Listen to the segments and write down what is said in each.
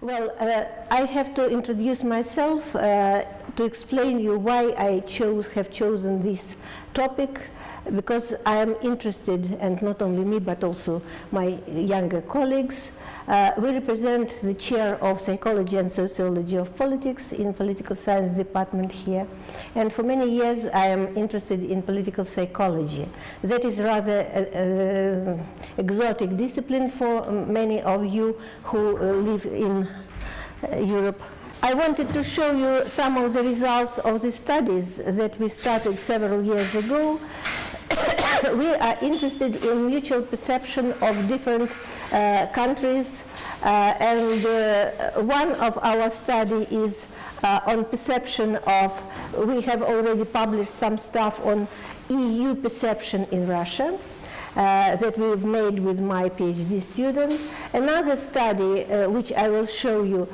Well, I have to introduce myself to explain you why I have chosen this topic, because I am interested, and not only me, but also my younger colleagues. We represent the chair of Psychology and Sociology of Politics in Political Science department here. And for many years, I am interested in political psychology. That is rather exotic discipline for many of you who live in Europe. I wanted to show you some of the results of the studies that we started several years ago. We are interested in mutual perception of different countries, and one of our study is on perception of, we have already published some stuff on EU perception in Russia that we've made with my PhD student. Another study, which I will show you,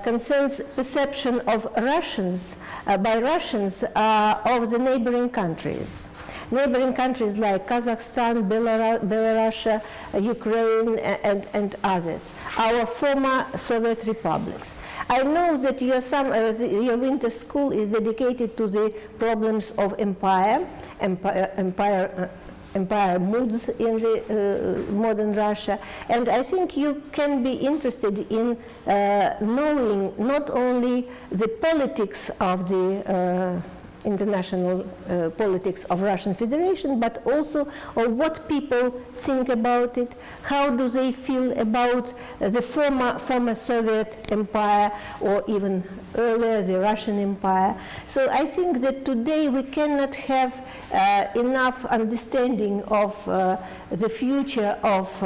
concerns perception of Russians, by Russians, of the neighboring countries. Neighboring countries like Kazakhstan, Belarus, Ukraine, and others, our former Soviet republics. I know that your winter school is dedicated to the problems of empire moods in the modern Russia, and I think you can be interested in knowing not only the politics of the international politics of Russian Federation, but also of what people think about it, how do they feel about the former Soviet empire, or even earlier the Russian empire. So I think that today we cannot have enough understanding of the future of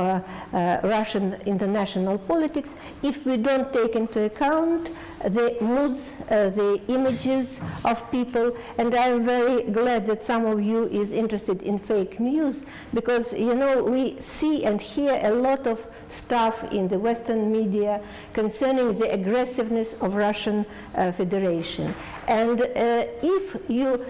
Russian international politics if we don't take into account the moods, the images of people. And I'm very glad that some of you is interested in fake news, because, you know, we see and hear a lot of stuff in the Western media concerning the aggressiveness of Russian Federation. And if you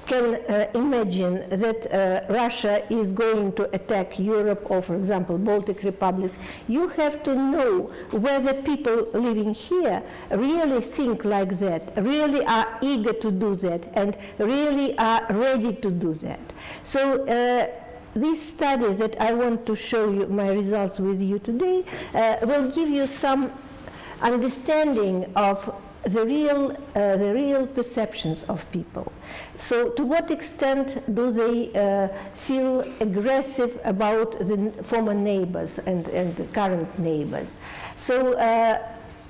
can imagine that Russia is going to attack Europe, or, for example, Baltic republics, you have to know whether people living here really think like that, really are eager to do that, and really are ready to do that. So this study that I want to show you my results with you today will give you some understanding of the real perceptions of people. So to what extent do they feel aggressive about the former neighbors and the current neighbors? So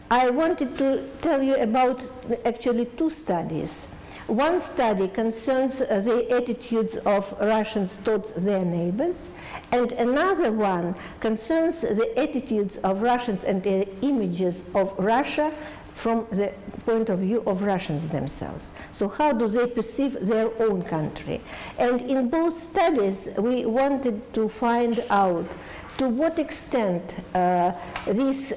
I wanted to tell you about actually two studies. One study concerns the attitudes of Russians towards their neighbors, and another one concerns the attitudes of Russians and the images of Russia from the point of view of Russians themselves. So how do they perceive their own country? And in both studies, we wanted to find out to what extent this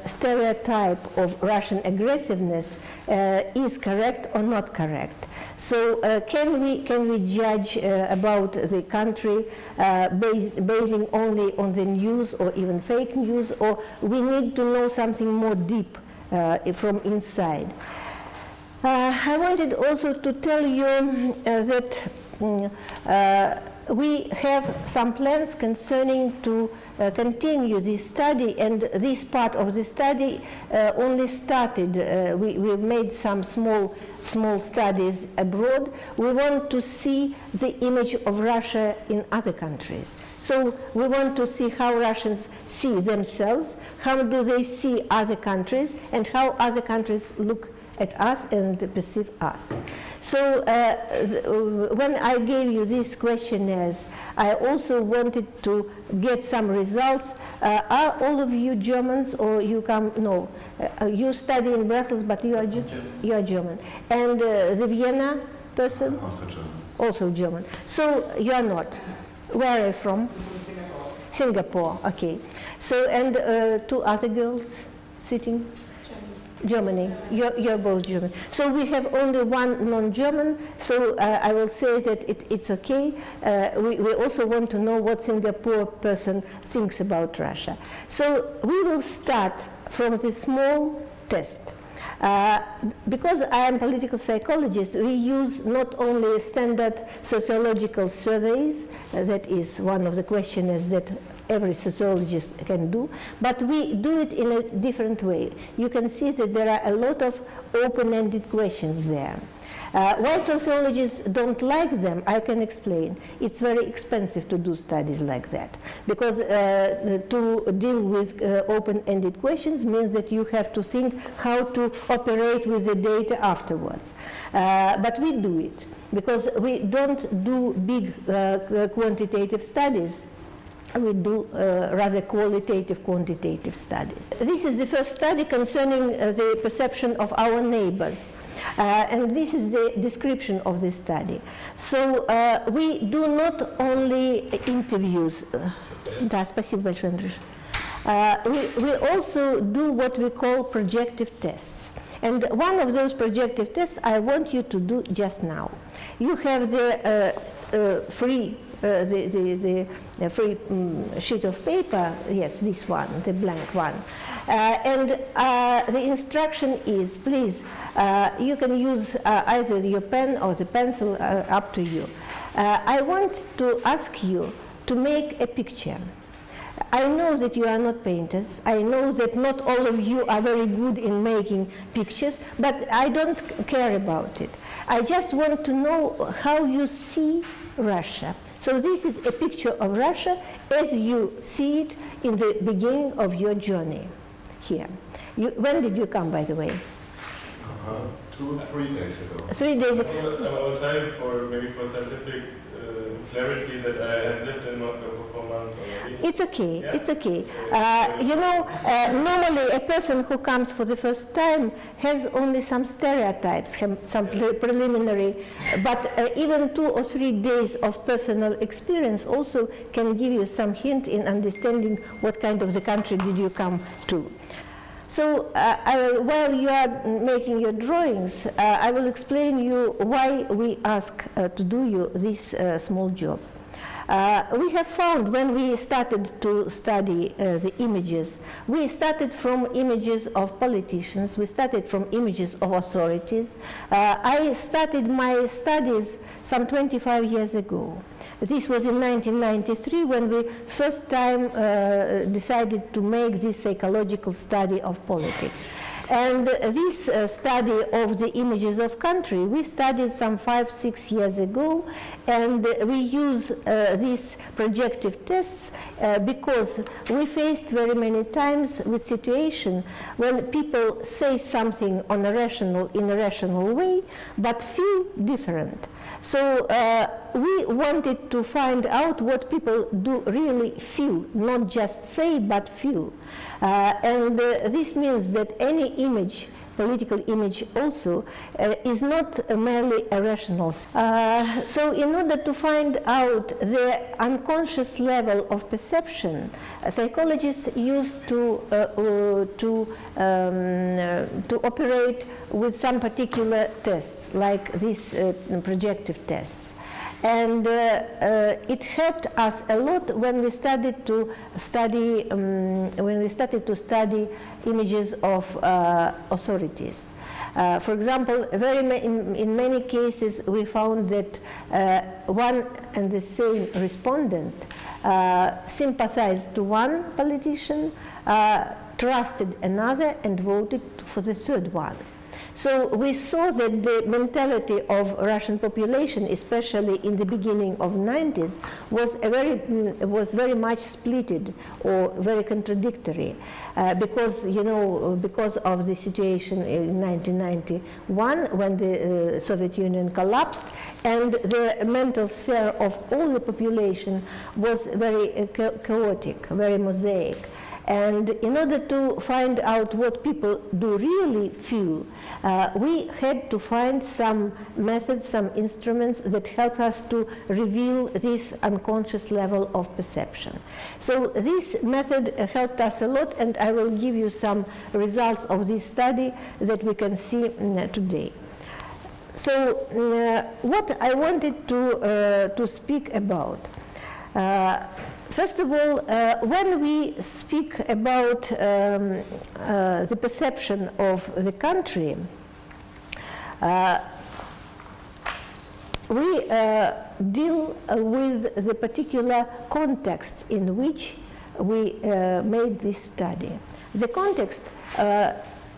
stereotype of Russian aggressiveness is correct or not correct. So can we judge about the country basing only on the news or even fake news, or we need to know something more deep from inside? I wanted also to tell you that we have some plans concerning to continue this study, and this part of the study only started. We've made some small studies abroad. We want to see the image of Russia in other countries. So we want to see how Russians see themselves, how do they see other countries, and how other countries look at us and perceive us. So when I gave you these questionnaires, I also wanted to get some results. Are all of you Germans, or you come? No, you study in Brussels, but you are German. And the Vienna person? Also German. Also German. So you are not. Where are you from? Singapore. Singapore. Okay. So, and two other girls sitting. Germany. You're both German. So we have only one non-German, so I will say that it's okay. We also want to know what Singapore person thinks about Russia. So we will start from the small test. Because I am a political psychologist, we use not only standard sociological surveys, that is one of the questionnaires that every sociologist can do, but we do it in a different way. You can see that there are a lot of open-ended questions there. Why sociologists don't like them, I can explain. It's very expensive to do studies like that, because to deal with open-ended questions means that you have to think how to operate with the data afterwards. But we do it, because we don't do big quantitative studies. We do rather qualitative, quantitative studies. This is the first study concerning the perception of our neighbors. And this is the description of this study. So we do not only interviews. Да, спасибо большое, Андрюш. We also do what we call projective tests. And one of those projective tests I want you to do just now. You have the free free sheet of paper, yes, this one, the blank one. And the instruction is, please, you can use either your pen or the pencil, up to you. I want to ask you to make a picture. I know that you are not painters. I know that not all of you are very good in making pictures, but I don't care about it. I just want to know how you see Russia. So this is a picture of Russia as you see it in the beginning of your journey here. When did you come, by the way? 3 days ago. 3 days ago. I will tell you for scientific clarity that I have lived in Moscow for 4 months already. It's okay, yeah. It's okay. You know, normally a person who comes for the first time has only some stereotypes, some preliminary, but even 2 or 3 days of personal experience also can give you some hint in understanding what kind of the country did you come to. So while you are making your drawings, I will explain you why we ask to do you this small job. We have found when we started to study the images, we started from images of politicians, we started from images of authorities. I started my studies some 25 years ago. This was in 1993 when we first time decided to make this psychological study of politics. And this study of the images of country, we studied some 5-6 years ago, and we use these projective tests because we faced very many times with situation when people say something in a rational way, but feel different. So we wanted to find out what people do really feel, not just say, but feel. And this means that any image, political image also, is not merely irrational. So in order to find out the unconscious level of perception, psychologists used to operate with some particular tests, like these projective tests. And it helped us a lot when we started to study images of authorities. For example, in many cases we found that one and the same respondent sympathized to one politician, trusted another, and voted for the third one. So we saw that the mentality of Russian population, especially in the beginning of 90s, was very much splitted or very contradictory, because of the situation in 1991 when the Soviet Union collapsed, and the mental sphere of all the population was very chaotic, very mosaic. And in order to find out what people do really feel, we had to find some methods, some instruments that help us to reveal this unconscious level of perception. So this method helped us a lot, and I will give you some results of this study that we can see today. So what I wanted to speak about, First of all, when we speak about the perception of the country, we deal with the particular context in which we made this study. The context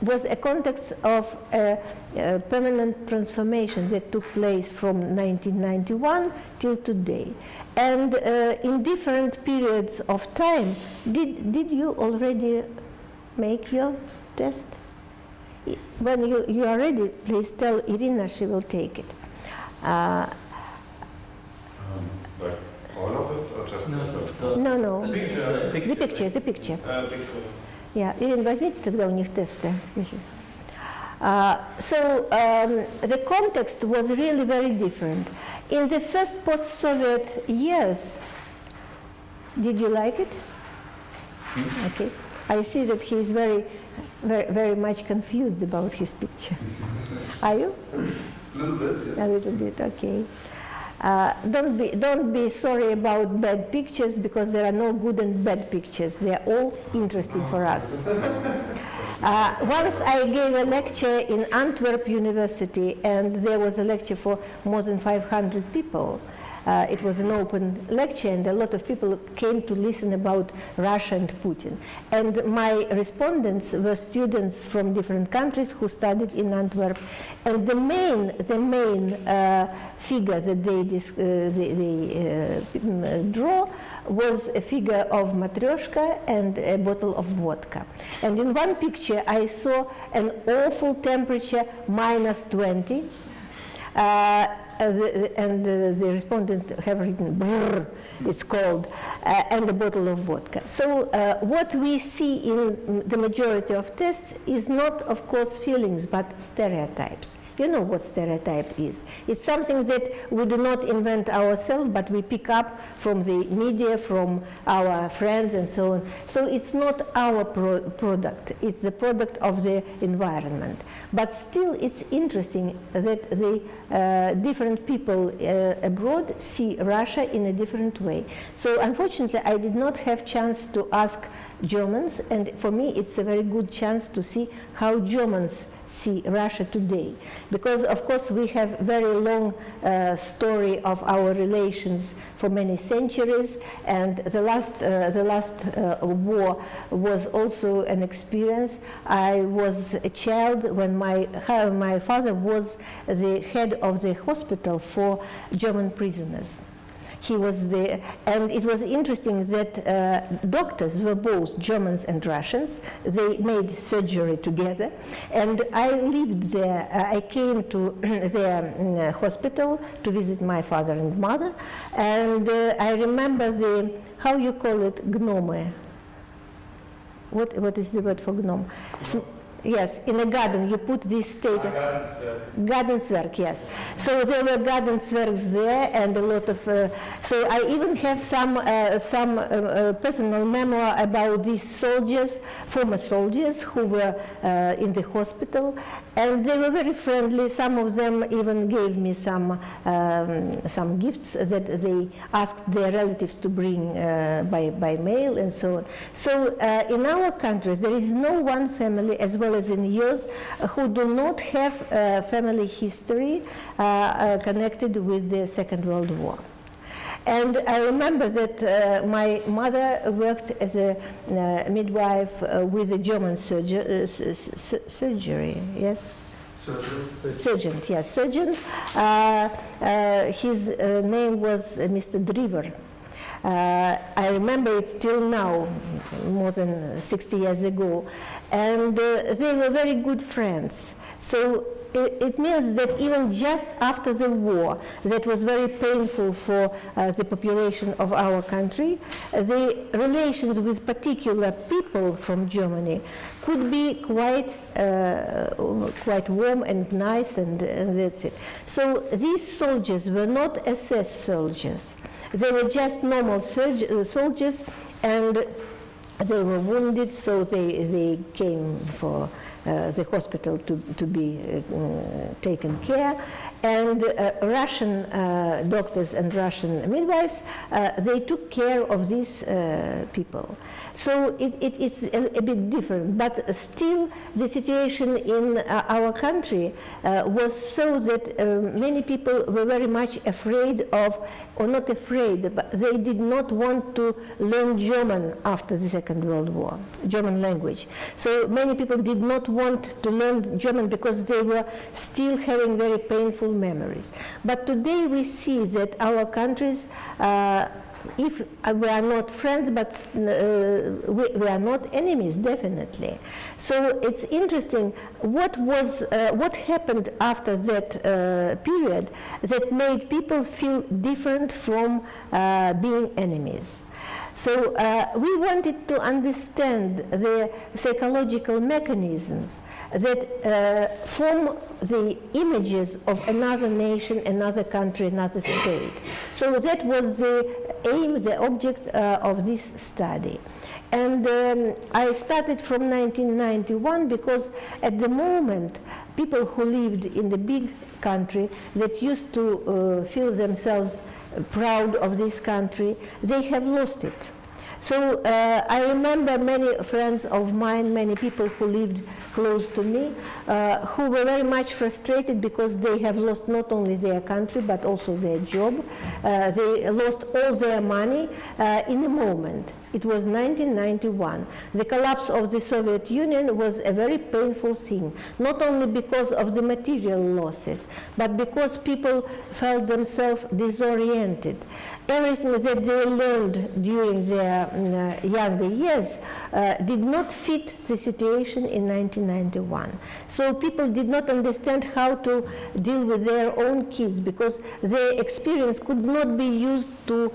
was a context of a permanent transformation that took place from 1991 till today. And in different periods of time, did you already make your test? When you are ready, please tell Irina, she will take it. Like all of it, or just the first one? No. The picture. The picture. Picture. Yeah, Ирина, возьмите тогда у них тесты. So the context was really very different. In the first post-Soviet years, did you like it? Okay. I see that he is very much confused about his picture. Are you? A little bit, yes. A little bit, okay. Don't be sorry about bad pictures, because there are no good and bad pictures. They are all interesting for us. Once I gave a lecture in Antwerp University, and there was a lecture for more than 500 people. It was an open lecture, and a lot of people came to listen about Russia and Putin. And my respondents were students from different countries who studied in Antwerp. And the main figure that they draw was a figure of matryoshka and a bottle of vodka. And in one picture, I saw an awful temperature, -20. And the respondents have written brrr, it's called, and a bottle of vodka. So what we see in the majority of tests is not, of course, feelings, but stereotypes. You know what stereotype is. It's something that we do not invent ourselves, but we pick up from the media, from our friends, and so on. So it's not our product. It's the product of the environment. But still, it's interesting that the different people abroad see Russia in a different way. So unfortunately, I did not have chance to ask Germans, and for me, it's a very good chance to see how Germans see Russia today, because of course we have very long story of our relations for many centuries, and the last war was also an experience. I was a child when my father was the head of the hospital for German prisoners. He was and it was interesting that doctors were both Germans and Russians. They made surgery together, and I lived there. I came to their hospital to visit my father and mother, and I remember how you call it, gnome. What is the word for gnome? Yes, in a garden you put this state. Gardenswerk, yes. So there were Gardenswerks there, and a lot of. So I even have some personal memoir about these soldiers, former soldiers who were in the hospital, and they were very friendly. Some of them even gave me some gifts that they asked their relatives to bring by mail, and so on. So in our country, there is no one family, as well as in yours, who do not have family history connected with the Second World War. And I remember that my mother worked as a midwife with a German surgery, yes? Surgeon, yes, surgeon. His name was Mr. Driver. I remember it till now, more than 60 years ago, and they were very good friends. So it means that even just after the war, that was very painful for the population of our country, the relations with particular people from Germany could be quite warm and nice, and that's it. So these soldiers were not SS soldiers. They were just normal soldiers, and they were wounded, so they came for the hospital to be taken care, and Russian doctors and Russian midwives, they took care of these people. So it's a bit different, but still the situation in our country was so that many people were very much afraid of, or not afraid, but they did not want to learn German after the Second World War, German language. So many people did not want to learn German because they were still having very painful memories. But today we see that our countries, if we are not friends, but we are not enemies, definitely. So it's interesting what happened after that period that made people feel different from being enemies. So we wanted to understand the psychological mechanisms that form the images of another nation, another country, another state. So that was the aim, the object of this study. And I started from 1991 because at the moment people who lived in the big country that used to feel themselves proud of this country, they have lost it. So I remember many friends of mine, many people who lived close to me, who were very much frustrated because they have lost not only their country but also their job. They lost all their money in a moment. It was 1991. The collapse of the Soviet Union was a very painful thing, not only because of the material losses, but because people felt themselves disoriented. Everything that they learned during their younger years did not fit the situation in 1991. So people did not understand how to deal with their own kids because their experience could not be used to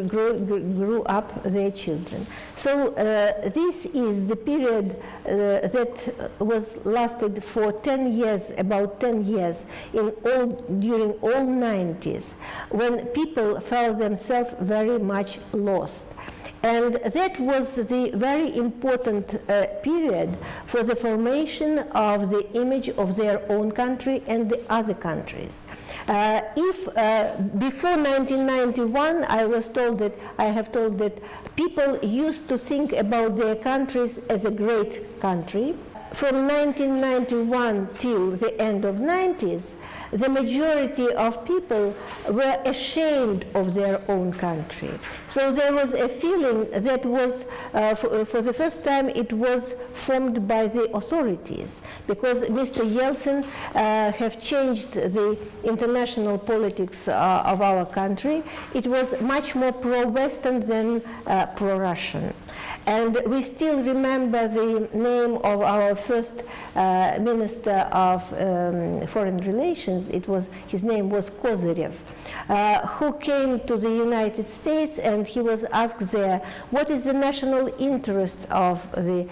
grow up their children. So this is the period that was lasted for 10 years, about 10 years, during all 90s, when people felt themselves very much lost. And that was the very important period for the formation of the image of their own country and the other countries. Before 1991, I have told that people used to think about their countries as a great country. From 1991 till the end of 90s, the majority of people were ashamed of their own country. So there was a feeling that was, for the first time, it was formed by the authorities, because Mr. Yeltsin have changed the international politics of our country. It was much more pro-Western than pro-Russian. And we still remember the name of our first Minister of Foreign Relations. His name was Kozyrev, who came to the United States, and he was asked there, what is the national interest of the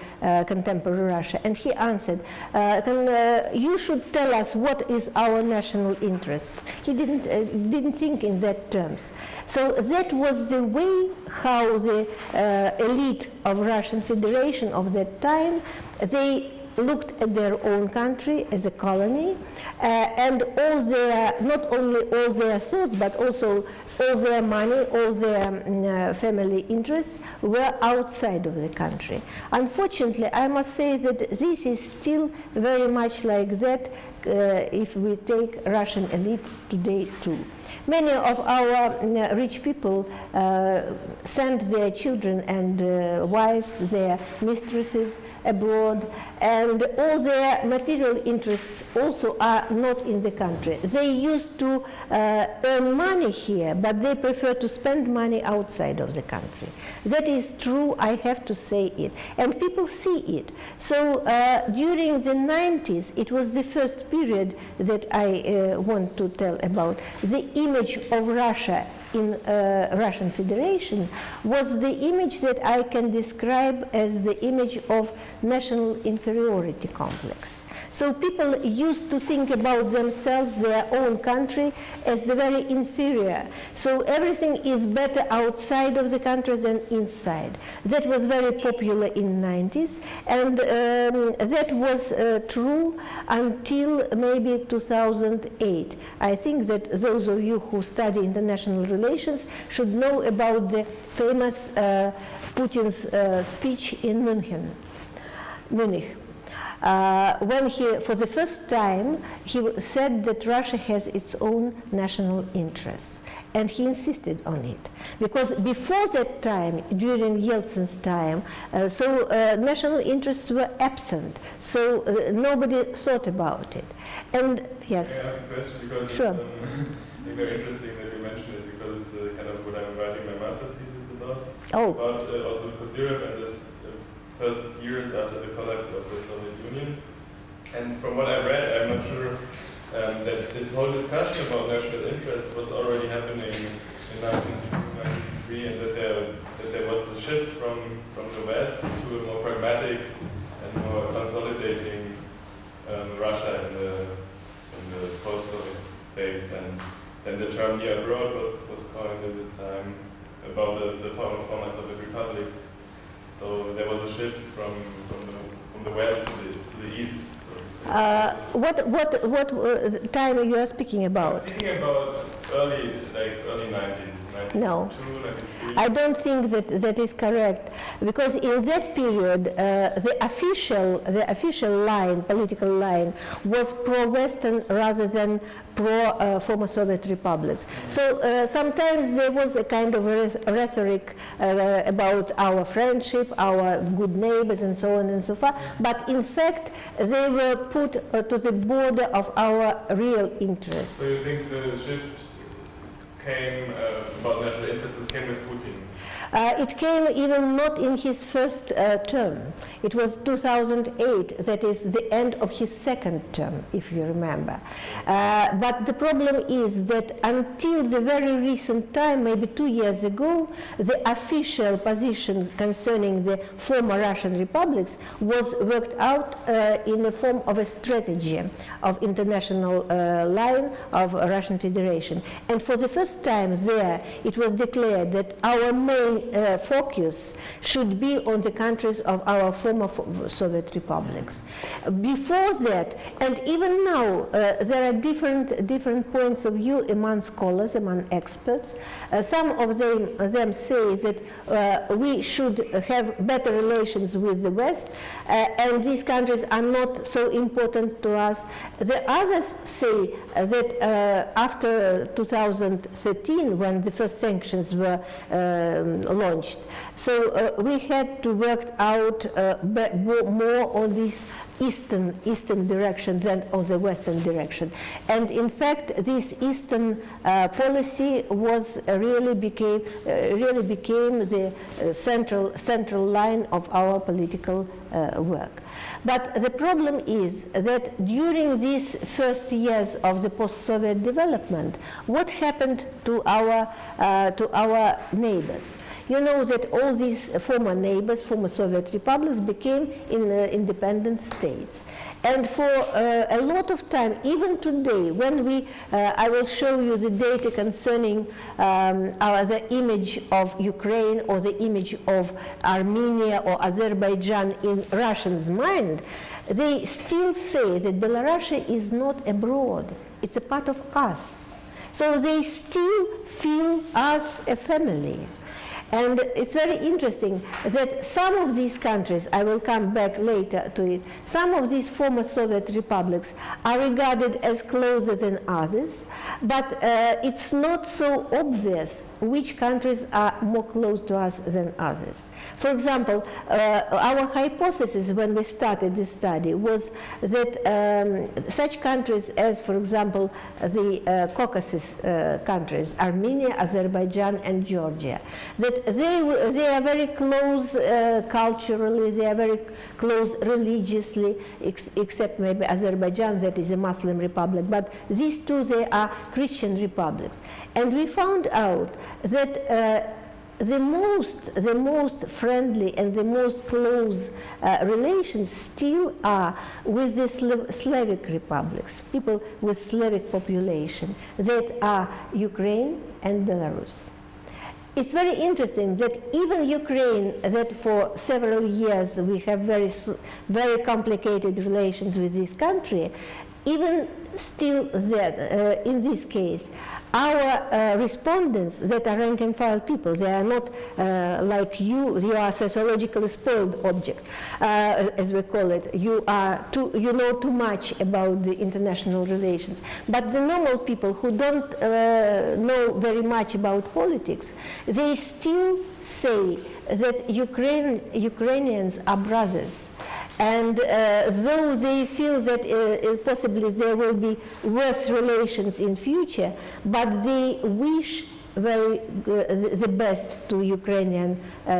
contemporary Russia? And he answered, you should tell us what is our national interest. He didn't think in that terms. So that was the way how the elite of Russian Federation of that time, they looked at their own country as a colony, and all their, not only all their thoughts, but also all their money, all their family interests were outside of the country. Unfortunately, I must say that this is still very much like that if we take Russian elite today too. Many of our rich people send their children and wives, their mistresses abroad, and all their material interests also are not in the country. They used to earn money here, but they prefer to spend money outside of the country. That is true, I have to say it, and people see it. So during the 90s, it was the first period that I want to tell about. The image of Russia in Russian Federation was the image that I can describe as the image of national inferiority complex. So people used to think about themselves, their own country, as the very inferior. So everything is better outside of the country than inside. That was very popular in the 90s, and that was true until maybe 2008. I think that those of you who study international relations should know about the famous Putin's speech in Munich. When he, for the first time, he said that Russia has its own national interests, and he insisted on it. Because before that time, during Yeltsin's time, national interests were absent, so nobody thought about it. And yes? Can I ask a question? Because sure. It's very interesting that you mentioned it, because it's kind of what I'm writing my master's thesis about. Oh. About also Kozyrev and this first years after the collapse of the Soviet Union. And from what I read, I'm not sure that this whole discussion about national interest was already happening in 1993, and that there was the shift from the West to a more pragmatic and more consolidating Russia in the post-Soviet space. And then the term near abroad was coined at this time about the former Soviet republics. So there was a shift from the west to the east. What time you are speaking about? I'm thinking about early 90s. No, 92, 93. I don't think that is correct, because in that period the official line, political line, was pro-Western rather than pro-former Soviet republics. So sometimes there was a kind of rhetoric about our friendship, our good neighbors, and so on and so forth. But in fact, they were put to the border of our real interests. So you think the shift came about national interests came with Putin? It came even not in his first term. It was 2008, that is the end of his second term, if you remember. But the problem is that until the very recent time, maybe 2 years ago, the official position concerning the former Russian republics was worked out in the form of a strategy of international line of Russian Federation. And for the first time there, it was declared that our main focus should be on the countries of our former Soviet republics. Before that, and even now, there are different points of view among scholars, among experts. Some of them say that we should have better relations with the West, and these countries are not so important to us. The others say that after 2013, when the first sanctions were launched, so we had to work out more on this eastern direction than on the western direction. And in fact, this eastern policy was really became the central line of our political work. But the problem is that during these first years of the post-Soviet development, what happened to our neighbors? You know that all these former neighbors, former Soviet republics, became independent states. And for a lot of time, even today, when I will show you the data concerning the image of Ukraine or the image of Armenia or Azerbaijan in Russians' mind, they still say that Belarus is not abroad, it's a part of us. So they still feel us a family. And it's very interesting that some of these countries, I will come back later to it, some of these former Soviet republics are regarded as closer than others, but it's not so obvious which countries are more close to us than others. For example, our hypothesis when we started this study was that such countries as, for example, the Caucasus countries, Armenia, Azerbaijan, and Georgia, that they are very close culturally, they are very close religiously, except maybe Azerbaijan, that is a Muslim republic, but these two, they are Christian republics. And we found out that the most friendly and the most close relations still are with the Slavic republics, people with Slavic population, that are Ukraine and Belarus. It's very interesting that even Ukraine, that for several years we have very complicated relations with this country, even still that, in this case, our respondents that are rank and file people, they are not like you are sociologically spoiled object, as we call it. You know too much about the international relations. But the normal people who don't know very much about politics, they still say that Ukrainians are brothers. And though they feel that possibly there will be worse relations in future, but they wish the best to Ukrainian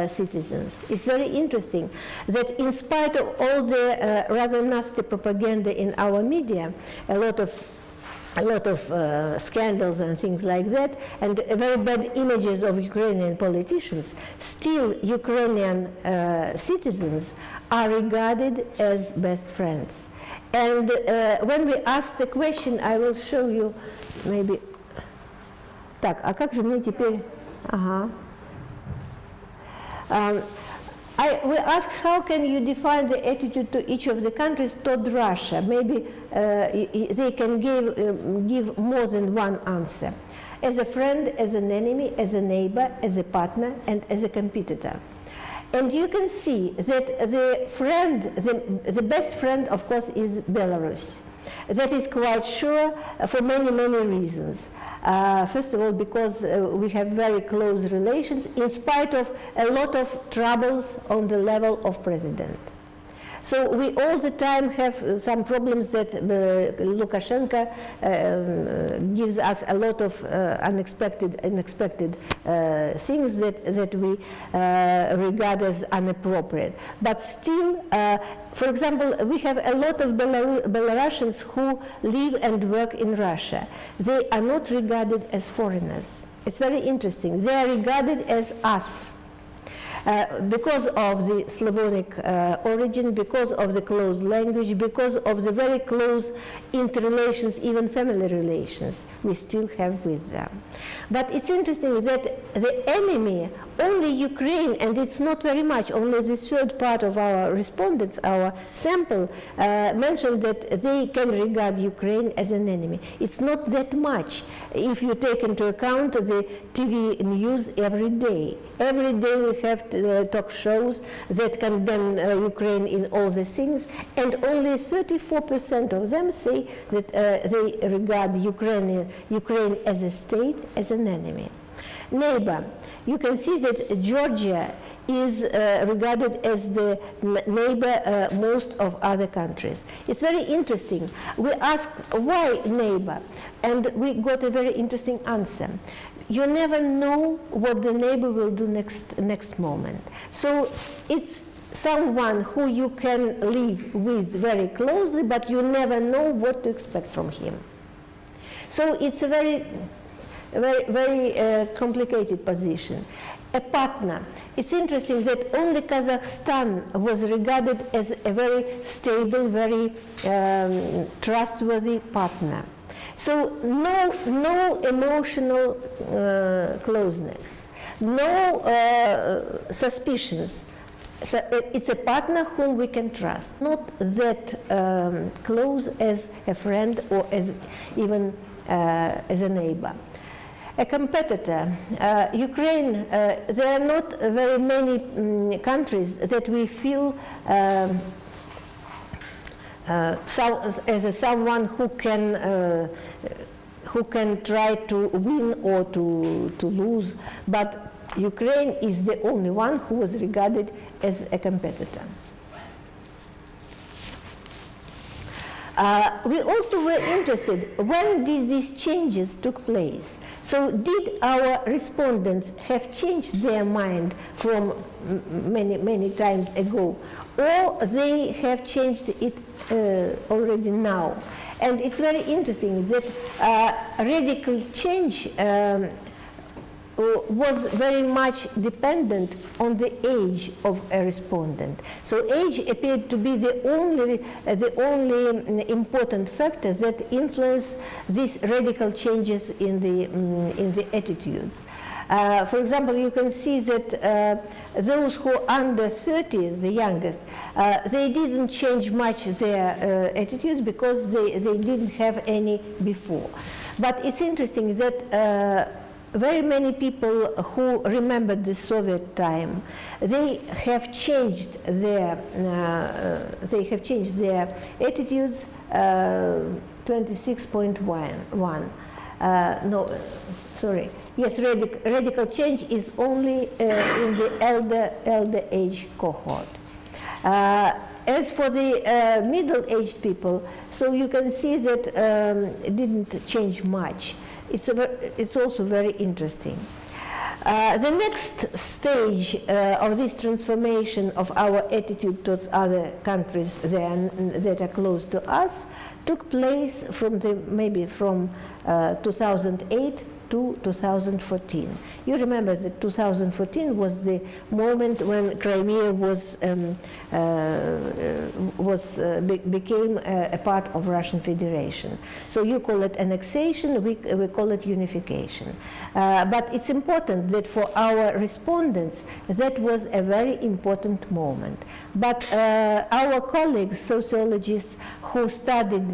citizens. It's very interesting that in spite of all the rather nasty propaganda in our media, a lot of scandals and things like that, and very bad images of Ukrainian politicians, still Ukrainian citizens are regarded as best friends. And when we ask the question, I will show you maybe. Так, а как же мне теперь? Ага. We asked how can you define the attitude to each of the countries toward Russia. Maybe they can give more than one answer. As a friend, as an enemy, as a neighbor, as a partner, and as a competitor. And you can see that the best friend, of course, is Belarus. That is quite sure for many, many reasons. First of all, because we have very close relations in spite of a lot of troubles on the level of president. So we all the time have some problems that Lukashenko gives us a lot of unexpected things that we regard as inappropriate. But still, for example, we have a lot of Belarusians who live and work in Russia. They are not regarded as foreigners. It's very interesting. They are regarded as us. Because of the Slavonic origin, because of the close language, because of the very close interrelations, even family relations, we still have with them. But it's interesting that the enemy, only Ukraine, and it's not very much, only the third part of our respondents, our sample, mentioned that they can regard Ukraine as an enemy. It's not that much if you take into account the TV news every day. Every day we have talk shows that condemn Ukraine in all the things, and only 34% of them say that they regard Ukraine as a state, as an enemy. Neighbor, you can see that Georgia is regarded as the neighbor most of other countries. It's very interesting. We asked why neighbor, and we got a very interesting answer. You never know what the neighbor will do next moment. So it's someone who you can live with very closely, but you never know what to expect from him. So it's a very complicated position. A partner. It's interesting that only Kazakhstan was regarded as a very stable, very trustworthy partner. So no emotional closeness, no suspicions. So it's a partner whom we can trust, not that close as a friend or as even as a neighbor. A competitor. Ukraine, there are not very many countries that we feel as someone who can try to win or to lose, but Ukraine is the only one who was regarded as a competitor. We also were interested, when did these changes took place? So did our respondents have changed their mind from many times ago, or they have changed it already now? And it's very interesting that radical change was very much dependent on the age of a respondent. So age appeared to be the only important factor that influenced these radical changes in the attitudes. For example, you can see that those who are under 30, the youngest, they didn't change much their attitudes because they didn't have any before. But it's interesting that very many people who remember the Soviet time, they have changed their attitudes. 26.1. No, sorry. Yes, radical change is only in the elder age cohort. As for the middle-aged people, so you can see that it didn't change much. It's also very interesting. The next stage of this transformation of our attitude towards other countries that are close to us took place from maybe from 2008 to 2014. You remember that 2014 was the moment when Crimea became a part of Russian Federation. So you call it annexation, we call it unification. But it's important that for our respondents, that was a very important moment. But our colleagues, sociologists who studied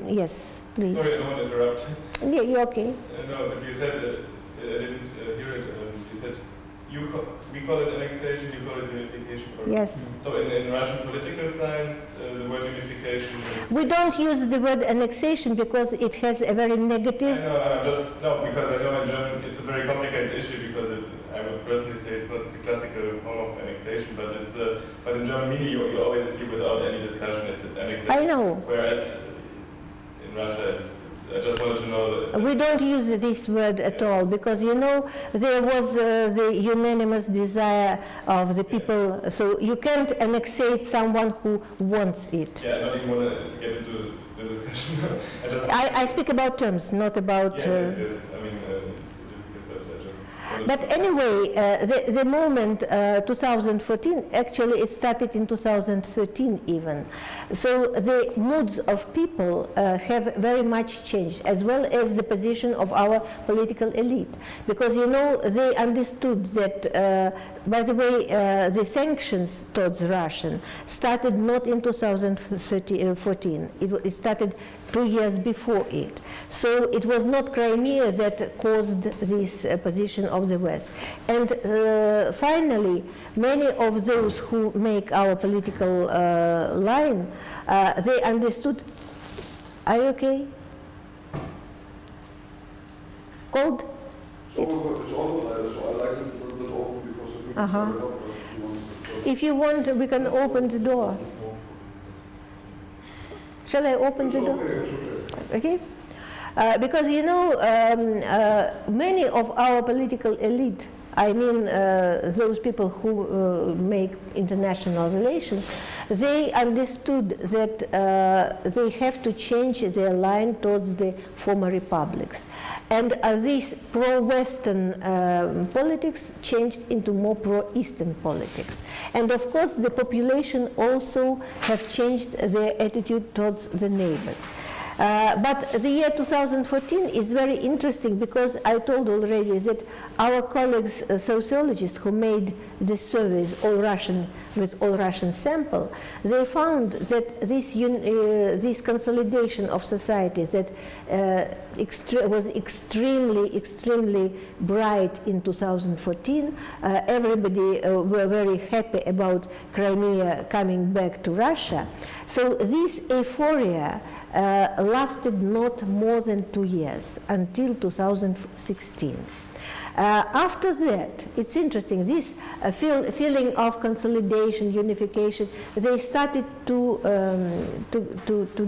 yes, please. Sorry, I don't want to interrupt. Yeah, you're okay. No, but you said, I didn't hear it. You said, we call it annexation, you call it unification. Or, yes. So in Russian political science, the word unification is... We don't use the word annexation because it has a very negative... No, because I know in German it's a very complicated issue because I would personally say it's not the classical form of annexation, but in German media you always see without any discussion it's annexation. I know. Whereas in Russia I just wanted to know that... We don't use this word at all because, you know, there was the unanimous desire of the people, so you can't annexate someone who wants it. Yeah, I don't even want to get into the discussion. I speak about terms, not about... Yes. I mean, it's difficult, but I just... But anyway, the moment 2014, actually it started in 2013 even. So the moods of people have very much changed, as well as the position of our political elite. Because, you know, they understood that, by the way, the sanctions towards Russia started not in 2014. It started 2 years before it. So it was not Crimea that caused this position of the West. And finally, many of those who make our political line, they understood. Are you okay? Cold? It's open, so I like it a little bit open because it looks very open. If you want, we can open the door. Shall I open the door? Okay? Because, you know, many of our political elite, I mean those people who make international relations, they understood that they have to change their line towards the former republics. And these pro-Western politics changed into more pro-Eastern politics. And of course, the population also have changed their attitude towards the neighbors. But the year 2014 is very interesting because I told already that our colleagues, sociologists who made the surveys with all Russian sample, they found that this consolidation of society that was extremely bright in 2014, everybody were very happy about Crimea coming back to Russia. So this euphoria lasted not more than 2 years, until 2016. After that, it's interesting, this feeling of consolidation, unification, they started to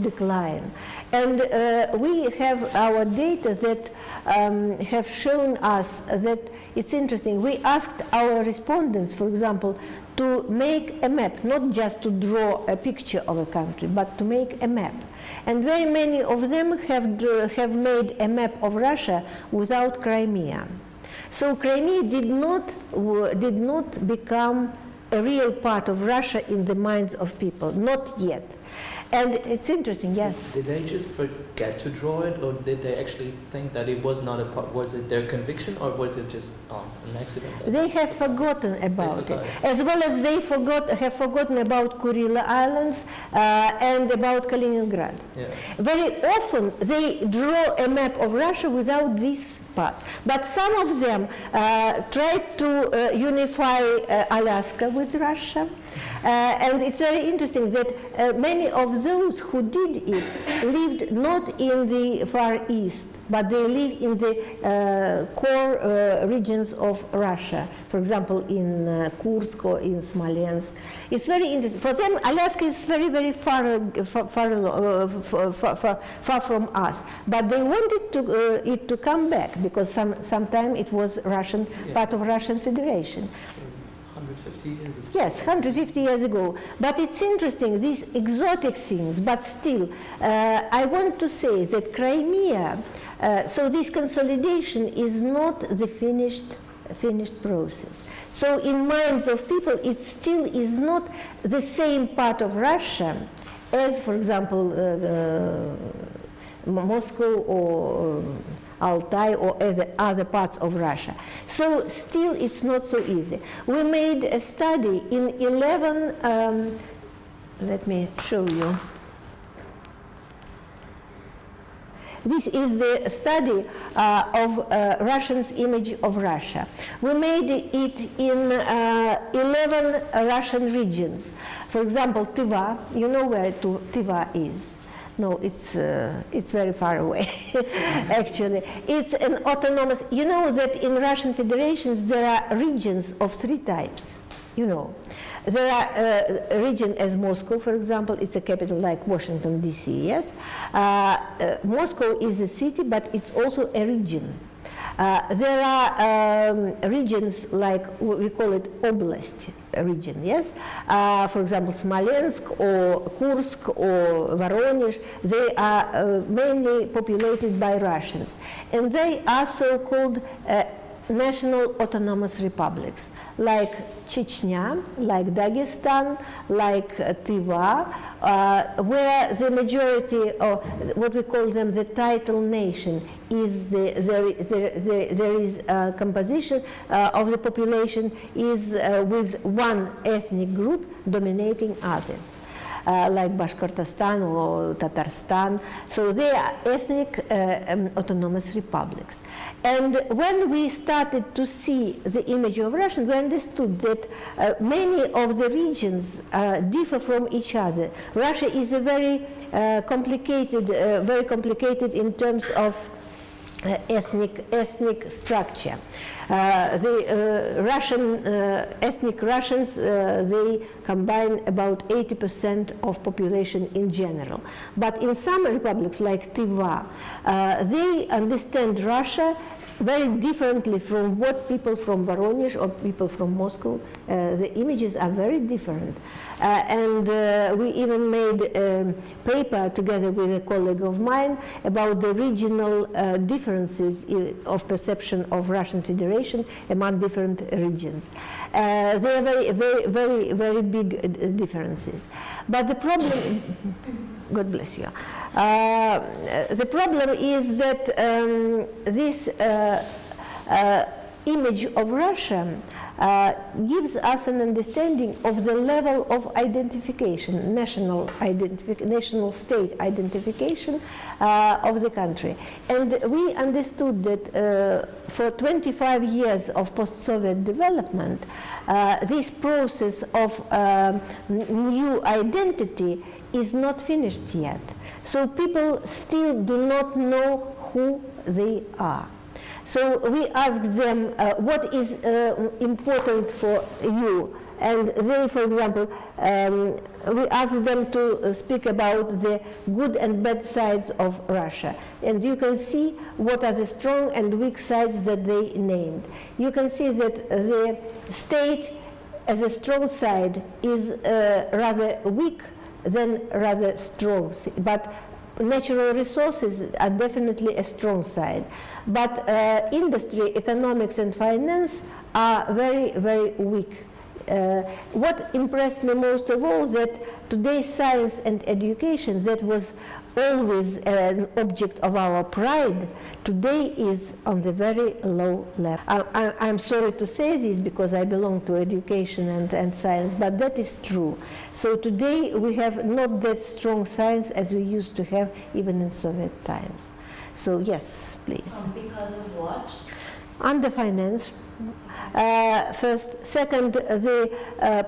decline. And we have our data that have shown us that it's interesting. We asked our respondents, for example, to make a map, not just to draw a picture of a country, but to make a map. And very many of them have made a map of Russia without Crimea. So Crimea did not become a real part of Russia in the minds of people, not yet. And it's interesting, yes. Did they just forget to draw it, or did they actually think that it was not a part? Was it their conviction, or was it just an accident? They have forgotten about it, as well as they have forgotten about Kurila Islands and about Kaliningrad. Yeah. Very often they draw a map of Russia without these parts. But some of them tried to unify Alaska with Russia. And it's very interesting that many of those who did it lived not in the Far East, but they live in the core regions of Russia. For example, in Kursk or in Smolensk. It's very interesting. For them, Alaska is very, very far from us. But they wanted it to come back because sometime it was Russian, part of Russian Federation. 150 years ago. Yes, 150 years ago. But it's interesting, these exotic things, but still, I want to say that Crimea, so this consolidation is not the finished process. So in minds of people, it still is not the same part of Russia as, for example, Moscow or Altai or other parts of Russia. So still it's not so easy. We made a study in 11, let me show you. This is the study of Russians' image of Russia. We made it in 11 Russian regions. For example, Tiva, you know where Tiva is? No, it's very far away, actually. It's an autonomous, you know that in Russian federations there are regions of 3 types, you know. There are a region as Moscow, for example, it's a capital like Washington, D.C., yes? Moscow is a city, but it's also a region. There are regions like, we call it oblast region, yes? For example, Smolensk or Kursk or Voronezh, they are mainly populated by Russians. And they are so-called national autonomous republics, like Chechnya, like Dagestan, like Tiva, where the majority, or what we call them the title nation, is there is a composition of the population is with one ethnic group dominating others. Like Bashkortostan or Tatarstan. So they are ethnic autonomous republics. And when we started to see the image of Russia, we understood that many of the regions differ from each other. Russia is a very complicated in terms of ethnic structure. The Russian ethnic Russians, they combine about 80% of population in general. But in some republics like Tiva, they understand Russia very differently from what people from Voronezh or people from Moscow, the images are very different. And we even made a paper together with a colleague of mine about the regional differences of perception of Russian Federation among different regions. There are very big differences. But the problem, God bless you. The problem is that this image of Russia gives us an understanding of the level of identification, national state identification of the country. And we understood that for 25 years of post-Soviet development, this process of new identity is not finished yet. So people still do not know who they are. So we asked them, what is important for you? And they, for example, we asked them to speak about the good and bad sides of Russia. And you can see what are the strong and weak sides that they named. You can see that the state as a strong side is rather weak than rather strong. But natural resources are definitely a strong side. But industry, economics, and finance are very, very weak. What impressed me most of all, that today science and education, that was always an object of our pride, today is on the very low level. I'm sorry to say this because I belong to education and science, but that is true. So today we have not that strong science as we used to have even in Soviet times. So yes, please. Because of what? Underfinanced. First. Second, the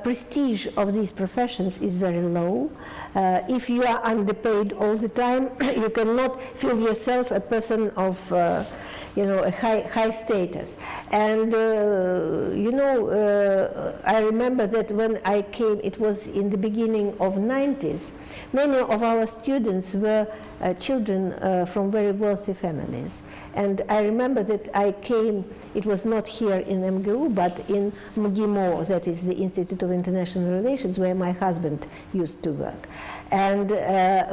prestige of these professions is very low. If you are underpaid all the time, you cannot feel yourself a person of a high status. And I remember that when I came, it was in the beginning of 90s, many of our students were children from very wealthy families. And I remember that I came, it was not here in MGU, but in MGIMO, that is the Institute of International Relations, where my husband used to work. And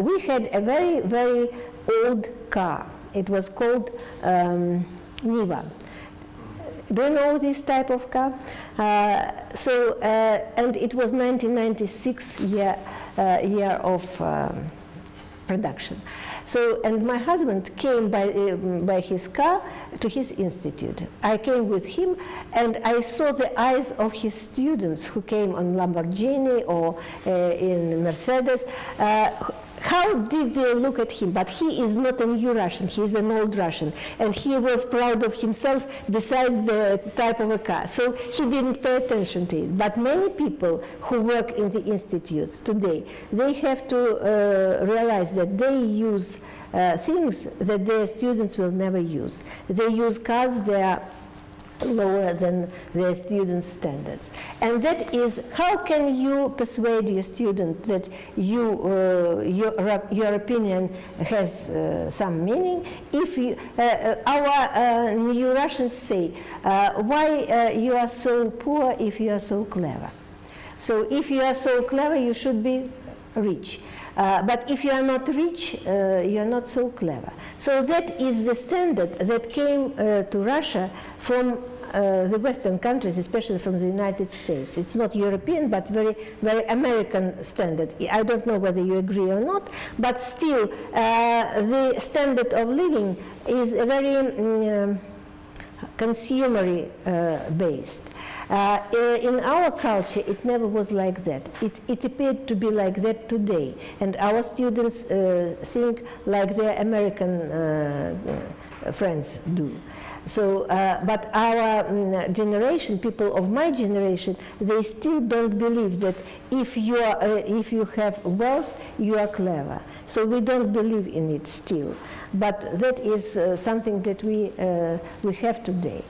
we had a very, very old car. It was called Niva. Do you know this type of car? And it was 1996 year of production. So, and my husband came by his car to his institute. I came with him, and I saw the eyes of his students who came on Lamborghini or in Mercedes. How did they look at him? But he is not a new Russian, he is an old Russian. And he was proud of himself besides the type of a car. So he didn't pay attention to it. But many people who work in the institutes today, they have to realize that they use things that their students will never use. They use cars that are lower than their students' standards. And that is, how can you persuade your student that your opinion has some meaning if you, our new Russians say, why you are so poor if you are so clever? So if you are so clever, you should be rich. But if you are not rich, you are not so clever. So that is the standard that came to Russia from the Western countries, especially from the United States. It's not European, but very, very American standard. I don't know whether you agree or not, but still, the standard of living is very consumery based. In our culture, it never was like that. It appeared to be like that today, and our students think like their American friends do. So, but our generation, people of my generation, they still don't believe that if you have wealth, you are clever. So we don't believe in it still. But that is something that we have today.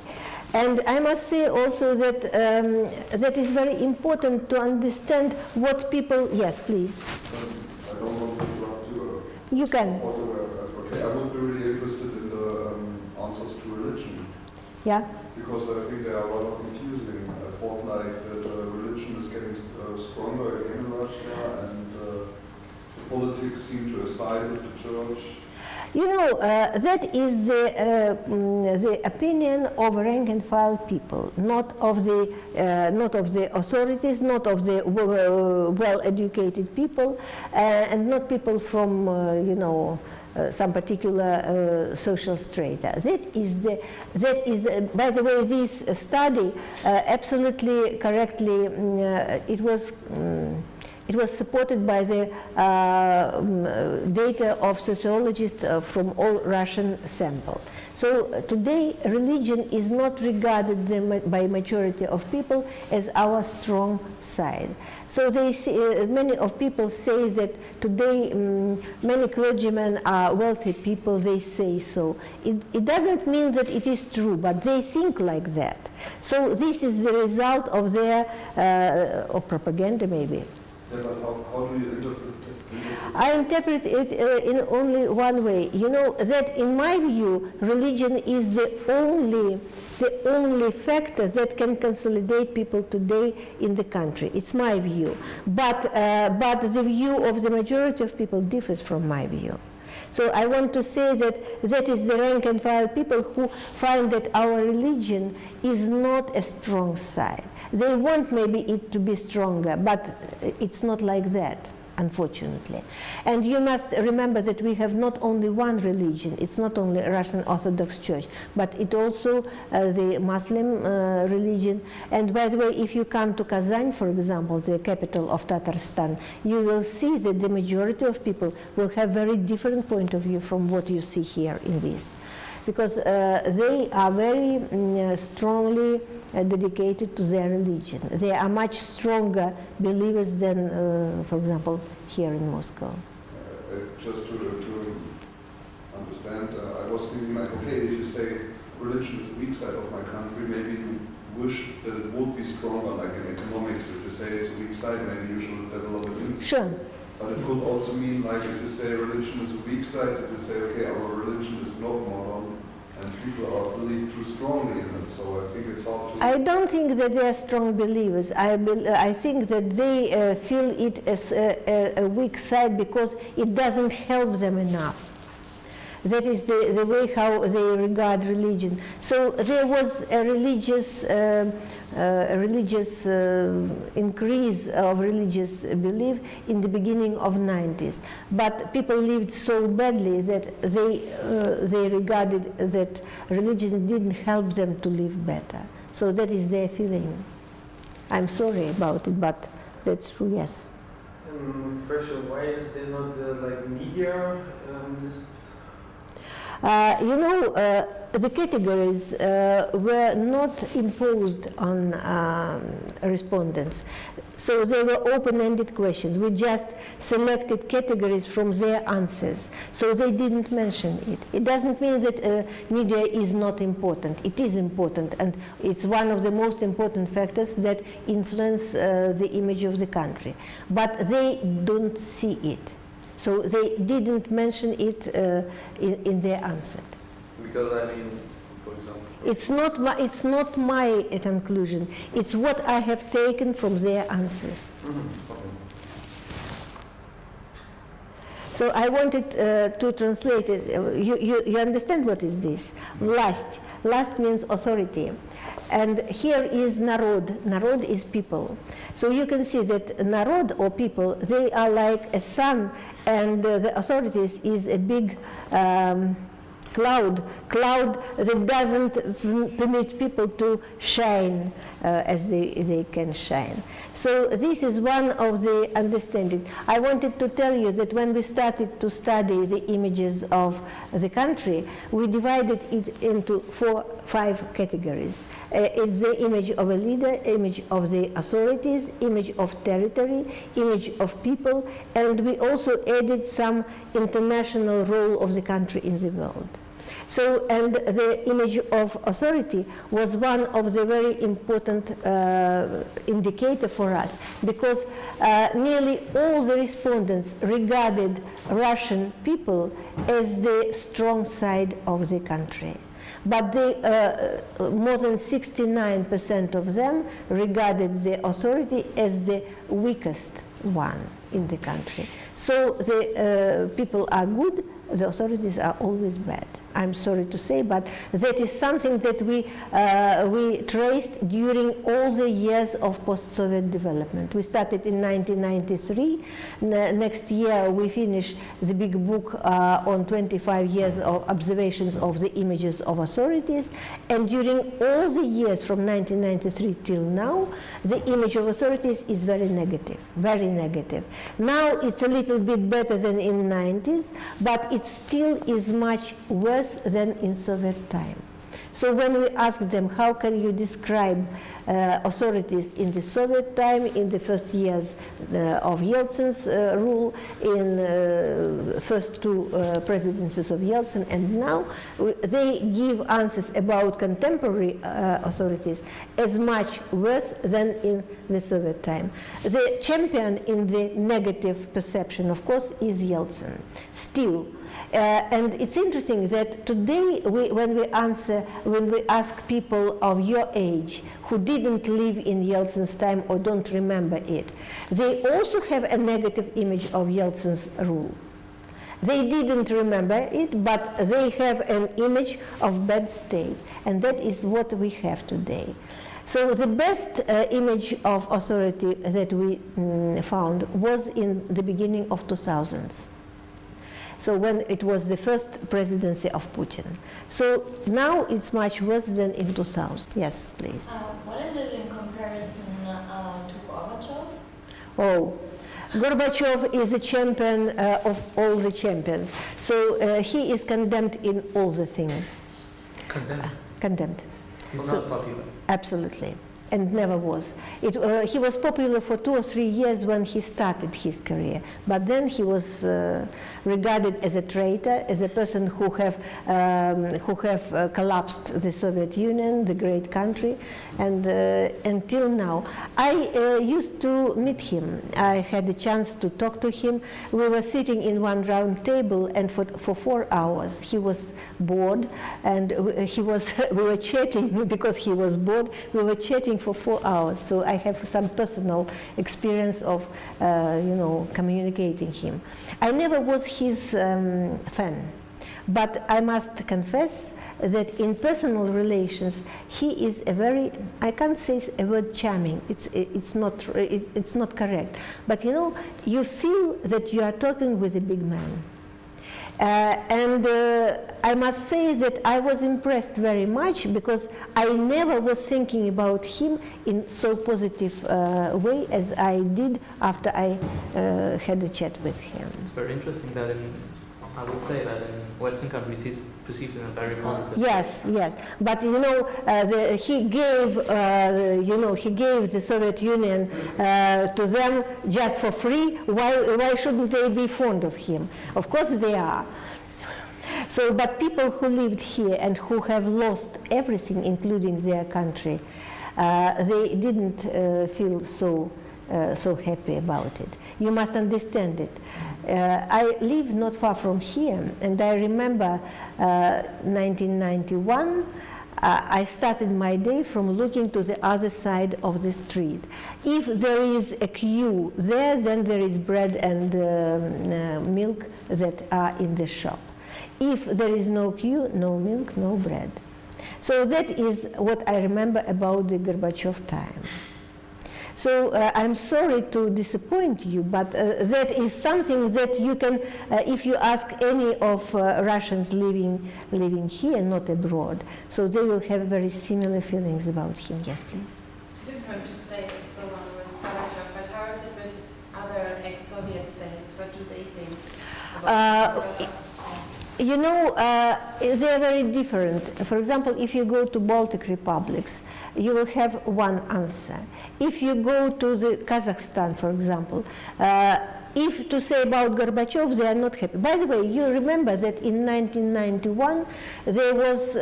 And I must say also that that is very important to understand what people. Yes, please. I don't want to interrupt you. You can. Okay, I would be really interested in the answers to religion. Yeah. Because I think they are rather confusing. I thought like that religion is getting stronger again in Russia, and the politics seem to side with the church. You know, that is the opinion of rank and file people, not of the authorities, not of the well-educated people, and not people from some particular social strata. That is by the way, this study absolutely correctly it was supported by the data of sociologists from all Russian sample. So today, religion is not regarded by majority of people as our strong side. So they say, many of people say that today many clergymen are wealthy people. They say so. It doesn't mean that it is true, but they think like that. So this is the result of their of propaganda, maybe. Yeah, but how do you interpret it? I interpret it in only one way. You know that in my view, religion is the only factor that can consolidate people today in the country. It's my view, but the view of the majority of people differs from my view. So I want to say that that is the rank and file people who find that our religion is not a strong side. They want maybe it to be stronger, but it's not like that, unfortunately. And you must remember that we have not only one religion, it's not only Russian Orthodox Church, but it also the Muslim religion. And by the way, if you come to Kazan, for example, the capital of Tatarstan, you will see that the majority of people will have very different point of view from what you see here in this. Because they are very strongly dedicated to their religion. They are much stronger believers than, for example, here in Moscow. Just to understand, I was thinking like, okay, if you say religion is the weak side of my country, maybe you wish that it would be stronger, like in economics. If you say it's a weak side, maybe you should develop it in. Sure. But it could also mean, like, if you say religion is a weak side, if you say, okay, our religion is not modern, and people are believe too strongly in it. So I think it's hard to... I don't think that they are strong believers. I think that they feel it as a weak side because it doesn't help them enough. That is the way how they regard religion. So there was a religious increase of religious belief in the beginning of 90s. But people lived so badly that they regarded that religion didn't help them to live better. So that is their feeling. I'm sorry about it, but that's true, yes. Question, why is there not like media list? The categories were not imposed on respondents. So they were open-ended questions. We just selected categories from their answers. So they didn't mention it. It doesn't mean that media is not important. It is important, and it's one of the most important factors that influence the image of the country. But they don't see it. So they didn't mention it in their answer. Because I mean, for example, it's not my conclusion. It's what I have taken from their answers. So I wanted to translate it. You understand what is this? Last means authority. And here is narod. Narod is people. So you can see that narod or people, they are like a sun, and the authorities is a big cloud that doesn't permit people to shine as they can shine. So this is one of the understandings. I wanted to tell you that when we started to study the images of the country, we divided it into 5 categories. It's the image of a leader, image of the authorities, image of territory, image of people, and we also added some international role of the country in the world. So, and the image of authority was one of the very important indicator for us, because nearly all the respondents regarded Russian people as the strong side of the country. But more than 69% of them regarded the authority as the weakest one in the country. So the people are good, the authorities are always bad. I'm sorry to say, but that is something that we traced during all the years of post-Soviet development. We started in 1993. Next year we finish the big book on 25 years of observations of the images of authorities. And during all the years from 1993 till now, the image of authorities is very negative, very negative. Now it's a little bit better than in the 90s, but it still is much worse than in Soviet time. So when we ask them, how can you describe authorities in the Soviet time, in the first years of Yeltsin's rule, in first 2 presidencies of Yeltsin, and now they give answers about contemporary authorities as much worse than in the Soviet time. The champion in the negative perception, of course, is Yeltsin, still. And it's interesting that today, when we ask people of your age who didn't live in Yeltsin's time or don't remember it, they also have a negative image of Yeltsin's rule. They didn't remember it, but they have an image of bad state, and that is what we have today. So the best image of authority that we found was in the beginning of 2000s. So when it was the first presidency of Putin. So now it's much worse than in 2000. Yes, please. What is it in comparison to Gorbachev? Oh, Gorbachev is a champion of all the champions. So he is condemned in all the things. Condemned. Condemned. He's So- not popular. Absolutely, and never was. He was popular for 2 or 3 years when he started his career, but then he was regarded as a traitor, as a person who have collapsed the Soviet Union, the great country, and until now. I used to meet him. I had the chance to talk to him. We were sitting in one round table, and for 4 hours he was bored, and we were chatting because he was bored. We were chatting for 4 hours, so I have some personal experience of communicating him. I never was his fan, but I must confess that in personal relations he is a very, I can't say a word charming, it's not correct, but you feel that you are talking with a big man. And I must say that I was impressed very much, because I never was thinking about him in so positive way as I did after I had a chat with him. It's very interesting that I would say that in Western countries he's perceived in a very positive. Yes, but he gave the Soviet Union to them just for free. Why shouldn't they be fond of him? Of course they are. So, but people who lived here and who have lost everything, including their country, they didn't feel so happy about it. You must understand it. I live not far from here, and I remember 1991. I started my day from looking to the other side of the street. If there is a queue there, then there is bread and milk that are in the shop. If there is no queue, no milk, no bread. So that is what I remember about the Gorbachev time. So I'm sorry to disappoint you, but that is something that you can, if you ask any of Russians living here, not abroad, so they will have very similar feelings about him. Yes, please. You didn't want to stay so long with Gorbachev, but how is it with other ex-Soviet states? What do they think about They are very different. For example, if you go to Baltic republics, you will have one answer. If you go to the Kazakhstan, for example, if to say about Gorbachev, they are not happy. By the way, you remember that in 1991 there was,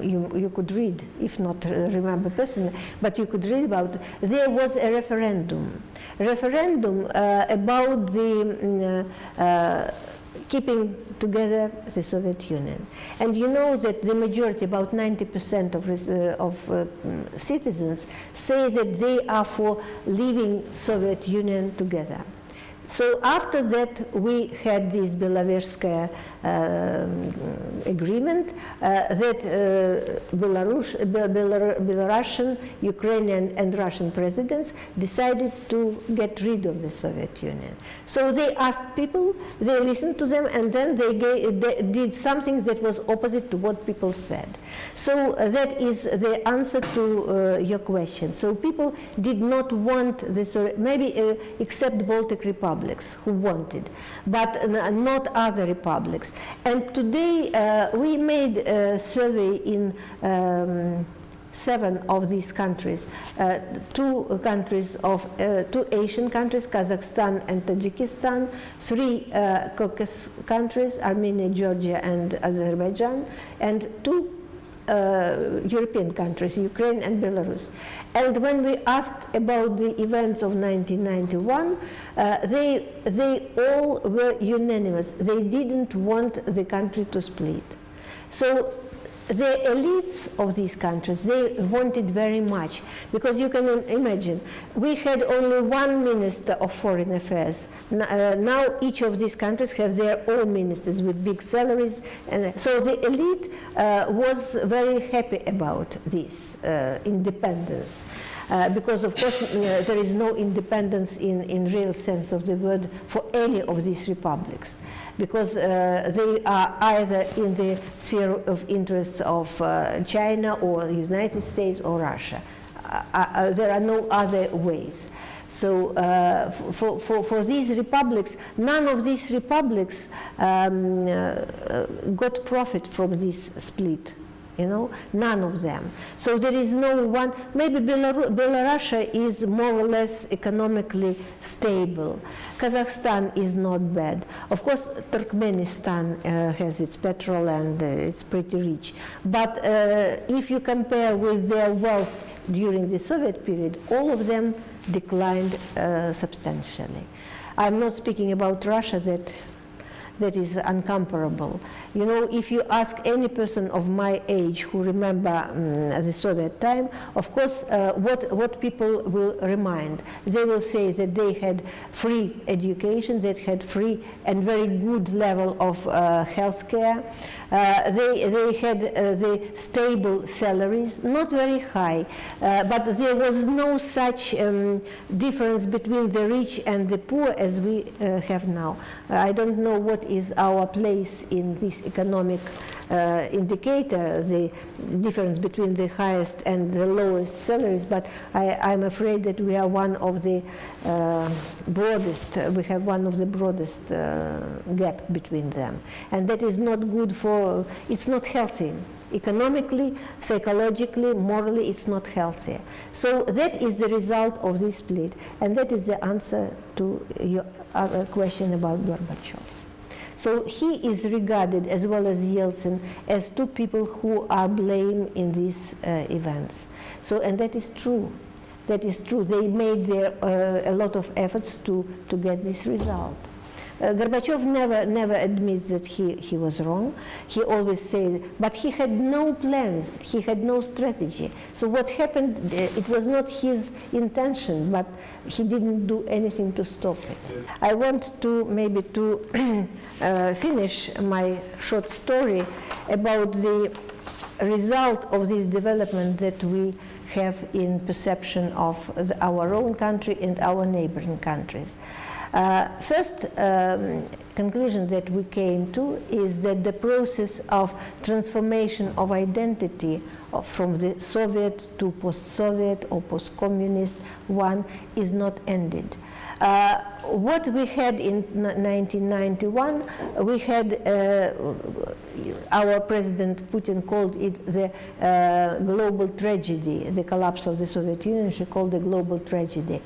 you could read, if not remember personally, but you could read about, there was a referendum about the keeping together the Soviet Union. And you know that the majority, about 90% of citizens, say that they are for leaving Soviet Union together. So after that, we had this Belaverskaya agreement that Belarusian, Ukrainian, and Russian presidents decided to get rid of the Soviet Union. So they asked people, they listened to them, and then they did something that was opposite to what people said. So that is the answer to your question. So people did not want the Soviet, maybe except Baltic republics who wanted, but not other republics. And today we made a survey in 7 of these countries, two Asian countries, Kazakhstan and Tajikistan, 3 Caucasus countries, Armenia, Georgia, and Azerbaijan, and 2 European countries, Ukraine and Belarus. And when we asked about the events of 1991, they all were unanimous. They didn't want the country to split. So the elites of these countries, they wanted very much, because you can imagine, we had only one minister of foreign affairs. Now each of these countries have their own ministers with big salaries, and so the elite was very happy about this independence. Because of course there is no independence in real sense of the word for any of these republics, because they are either in the sphere of interests of China or the United States or Russia. There are no other ways. So for these republics, none of these republics got profit from this split. You know, none of them. So there is no one. Maybe Belarus is more or less economically stable. Kazakhstan is not bad. Of course, Turkmenistan has its petrol and it's pretty rich. But if you compare with their wealth during the Soviet period, all of them declined substantially. I'm not speaking about Russia, that is uncomparable. You know, if you ask any person of my age who remember the Soviet time, of course, what people will remind, they will say that they had free education, that had free and very good level of health care. They had the stable salaries, not very high, but there was no such difference between the rich and the poor as we have now. I don't know what is our place in this economic indicator, the difference between the highest and the lowest salaries, but I'm afraid that we are one of the broadest, we have one of the broadest gap between them. And that is not good for, it's not healthy. Economically, psychologically, morally, it's not healthy. So that is the result of this split, and that is the answer to your other question about Gorbachev. So he is regarded, as well as Yeltsin, as two people who are blamed in these events. So, and that is true. That is true. They made a lot of efforts to get this result. Gorbachev never admits that he was wrong. He always said, but he had no plans, he had no strategy. So what happened, it was not his intention, but he didn't do anything to stop it. I want to maybe to finish my short story about the result of this development that we have in perception of our own country and our neighboring countries. First conclusion that we came to is that the process of transformation of identity from the Soviet to post-Soviet or post-communist one is not ended. What we had in 1991, we had our President Putin called it the global tragedy, the collapse of the Soviet Union. She called it a global tragedy.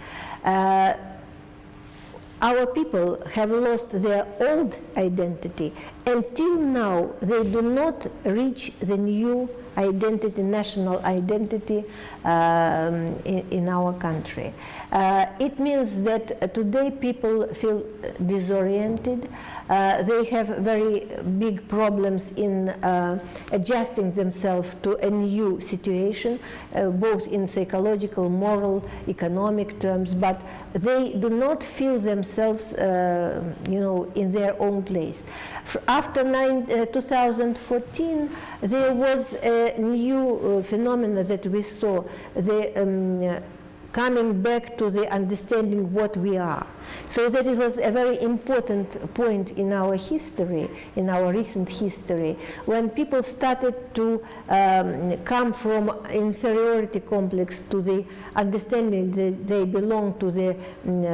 Our people have lost their old identity. Until now, they do not reach the new identity, national identity in our country. It means that today people feel disoriented. They have very big problems in adjusting themselves to a new situation, both in psychological, moral, economic terms, but they do not feel themselves in their own place. After 2014, there was a new phenomenon that we saw, the coming back to the understanding what we are. So that it was a very important point in our history, in our recent history, when people started to come from inferiority complex to the understanding that they belong to the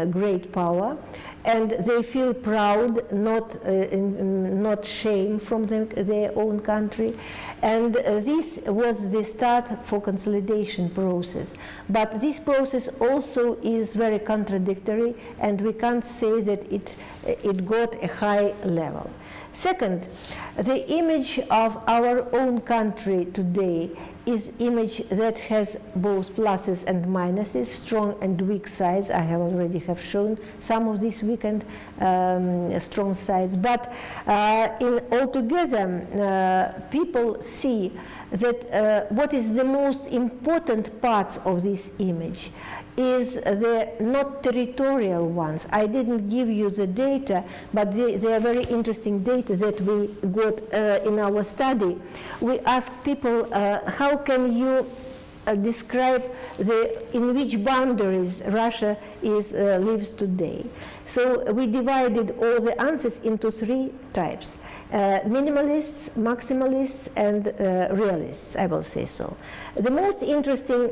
great power, and they feel proud, not shame from their own country. And this was the start for consolidation process. But this process also is very contradictory, and we can't say that it got a high level. Second, the image of our own country today is image that has both pluses and minuses, strong and weak sides. I have already shown some of these weak and strong sides. But altogether, people see that what is the most important parts of this image is the not territorial ones. I didn't give you the data, but they are very interesting data that we got in our study. We asked people, how can you describe in which boundaries Russia lives today? So we divided all the answers into 3 types. Minimalists, maximalists, and realists, I will say so. The most interesting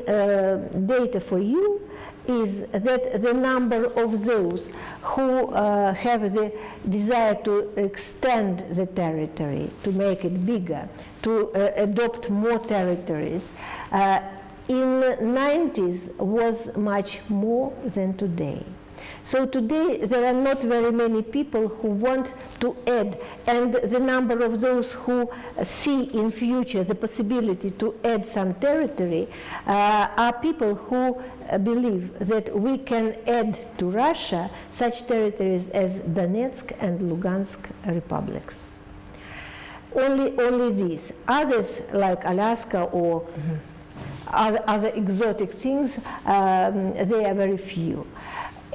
data for you is that the number of those who have the desire to extend the territory, to make it bigger, to adopt more territories, in the 90s was much more than today. So today there are not very many people who want to add, and the number of those who see in future the possibility to add some territory are people who believe that we can add to Russia such territories as Donetsk and Lugansk republics. Only these. Others, like Alaska or other exotic things, they are very few.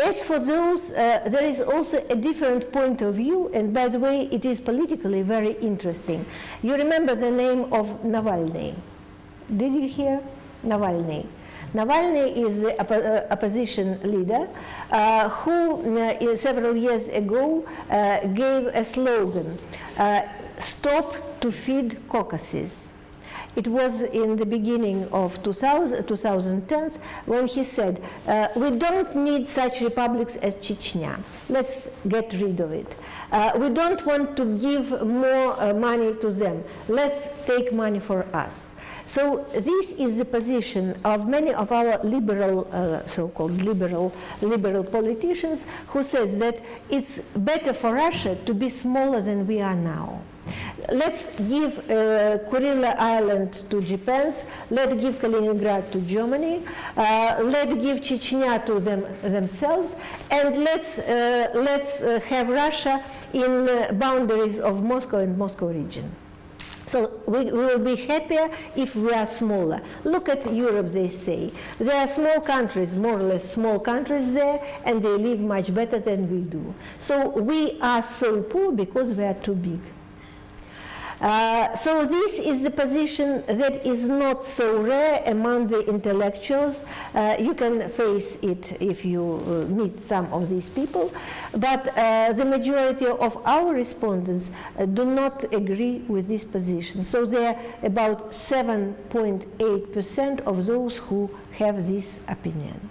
As for those, there is also a different point of view, and by the way, it is politically very interesting. You remember the name of Navalny. Did you hear Navalny? Navalny is the opposition leader who several years ago gave a slogan, "Stop to feed Caucasus." It was in the beginning of 2010 when he said, we don't need such republics as Chechnya. Let's get rid of it. We don't want to give more money to them. Let's take money for us. So this is the position of many of our liberal, so-called liberal politicians, who says that it's better for Russia to be smaller than we are now. Let's give Kurila Island to Japan, let's give Kaliningrad to Germany, let's give Chechnya to themselves, and let's have Russia in boundaries of Moscow and Moscow region. So we will be happier if we are smaller. Look at Europe, they say. There are small countries, more or less small countries there, and they live much better than we do. So we are so poor because we are too big. So this is the position that is not so rare among the intellectuals. You can face it if you meet some of these people, but the majority of our respondents do not agree with this position. So there are about 7.8% of those who have this opinion.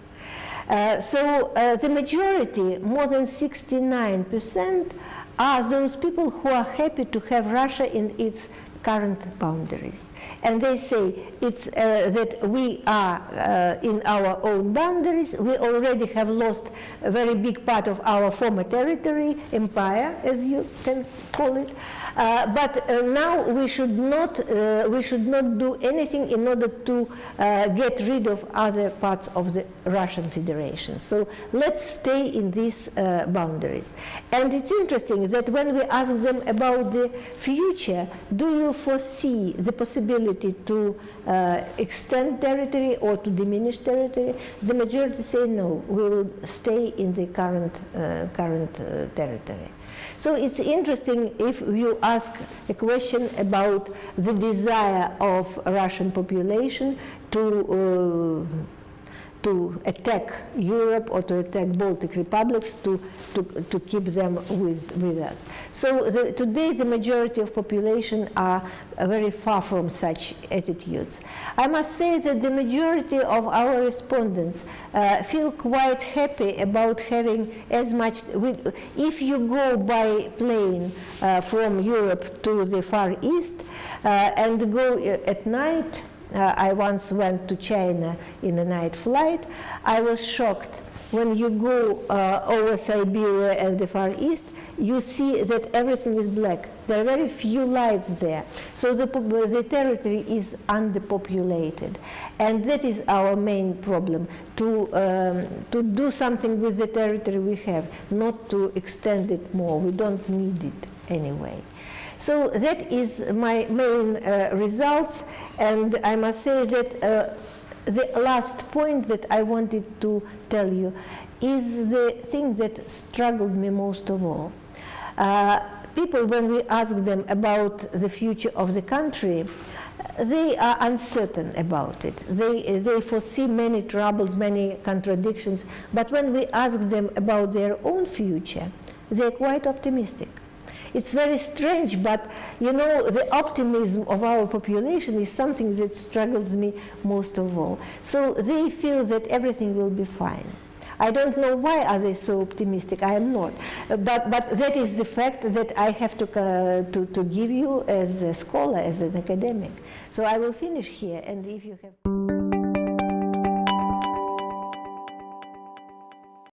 So the majority, more than 69%, are those people who are happy to have Russia in its current boundaries. And they say it's that we are in our own boundaries. We already have lost a very big part of our former territory, empire, as you can call it. But now we should not do anything in order to get rid of other parts of the Russian Federation. So let's stay in these boundaries. And it's interesting that when we ask them about the future, do you foresee the possibility to extend territory or to diminish territory? The majority say no, we will stay in the current territory. So it's interesting if you ask a question about the desire of Russian population to attack Europe or to attack Baltic republics, to keep them with us. So today the majority of population are very far from such attitudes. I must say that the majority of our respondents feel quite happy about having as much. If you go by plane from Europe to the Far East and go at night, I once went to China in a night flight. I was shocked when you go over Siberia and the Far East, you see that everything is black. There are very few lights there. So the territory is underpopulated. And that is our main problem, to do something with the territory we have, not to extend it more. We don't need it anyway. So that is my main results, and I must say that the last point that I wanted to tell you is the thing that struggled me most of all. People, when we ask them about the future of the country, they are uncertain about it. They foresee many troubles, many contradictions, but when we ask them about their own future, they're quite optimistic. It's very strange, but you know, the optimism of our population is something that struggles me most of all. So they feel that everything will be fine. I don't know why are they so optimistic. I am not, but that is the fact that I have to give you as a scholar, as an academic. So I will finish here, and if you have.